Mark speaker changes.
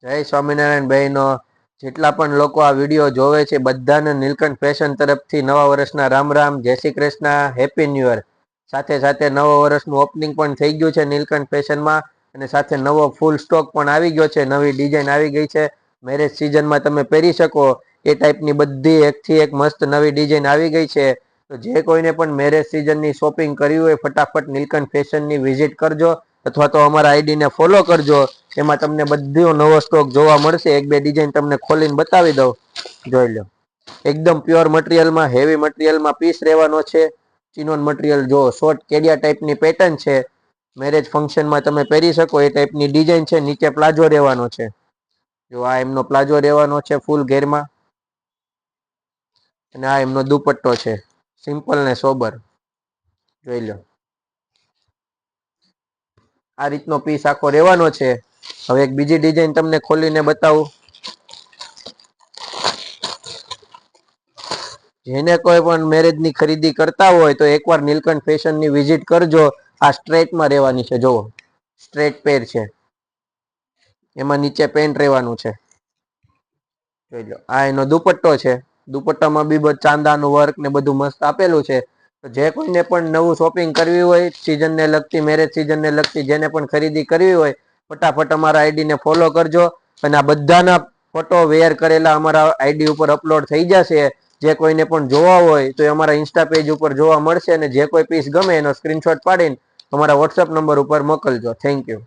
Speaker 1: જય સ્વામિનારાયણ બહેનો. જેટલા પણ લોકો આ વિડીયો જોવે છે બધાને નીલકંઠ ફેશન તરફથી નવા વર્ષના રામ રામ, જય Shri Krishna, happy new year. સાથે સાથે નવા વર્ષનું ઓપનિંગ પણ થઈ ગયું છે નીલકંઠ ફેશનમાં, અને સાથે નવો ફૂલ સ્ટોક પણ આવી ગયો છે, નવી ડિઝાઇન આવી ગઈ છે. મેરેજ સિઝનમાં તમે પહેરી શકો એ ટાઈપની બધી એકથી એક મસ્ત નવી ડિઝાઇન આવી ગઈ છે. તો જે કોઈને પણ મેરેજ સિઝનની શોપિંગ કરવી હોય ફટાફટ નીલકંઠ ફેશનની વિઝિટ કરજો, અથવા તો અમારા આઈડીને ફોલો કરજો. એમાં તમને બધો નવો સ્ટોક જોવા મળશે. એક બે ડિઝાઇન તમને ખોલીને બતાવી દઉં, જોઈ લો. એકદમ પ્યોર મટીરિયલમાં, હેવી મટીરિયલમાં પીસ રહેવાનો છે. ચિનોન મટીરિયલ જો શોર્ટ કેડિયા ટાઈપની પેટર્ન છે. મેરેજ ફંક્શનમાં તમે પહેરી શકો એ ટાઈપની ડિઝાઇન છે. નીચે પ્લાઝો રહેવાનો છે. જો આ એમનો પ્લાઝો રહેવાનો છે ફૂલ ઘેરમાં, અને આ એમનો દુપટ્ટો છે, સિમ્પલ ને સોબર. જોઈ લો, આ રીતનો પીસ આખો રહેવાનો છે. હવે એક બીજી ડિઝાઇન તમને ખોલીને બતાવું. જેને કોઈ પણ મેરેજની ખરીદી કરતા હોય તો એકવાર નીલકંઠ ફેશનની વિઝિટ કરજો. આ સ્ટ્રેટમાં રહેવાની છે, જુઓ સ્ટ્રેટ પેર છે, એમાં નીચે પેન્ટ રહેવાનું છે. જોઈ લો, આ એનો દુપટ્ટો છે. દુપટ્ટામાં બી ચાંદાનું વર્ક ને બધું મસ્ત આપેલું છે. તો જે કોઈને પણ નવું શોપિંગ કરવી હોય, સિઝનને લગતી, મેરેજ સિઝનને લગતી, જેને પણ ખરીદી કરવી હોય, ફટાફટ અમારા આઈડીને ફોલો કરજો. અને આ બધાના ફોટો વેર કરેલા અમારા આઈડી ઉપર અપલોડ થઈ જશે. જે કોઈને પણ જોવા હોય તો એ અમારા ઇન્સ્ટા પેજ ઉપર જોવા મળશે. અને જે કોઈ પીસ ગમે એનો સ્ક્રીનશોટ પાડીને અમારા વોટ્સઅપ નંબર ઉપર મોકલજો. Thank you.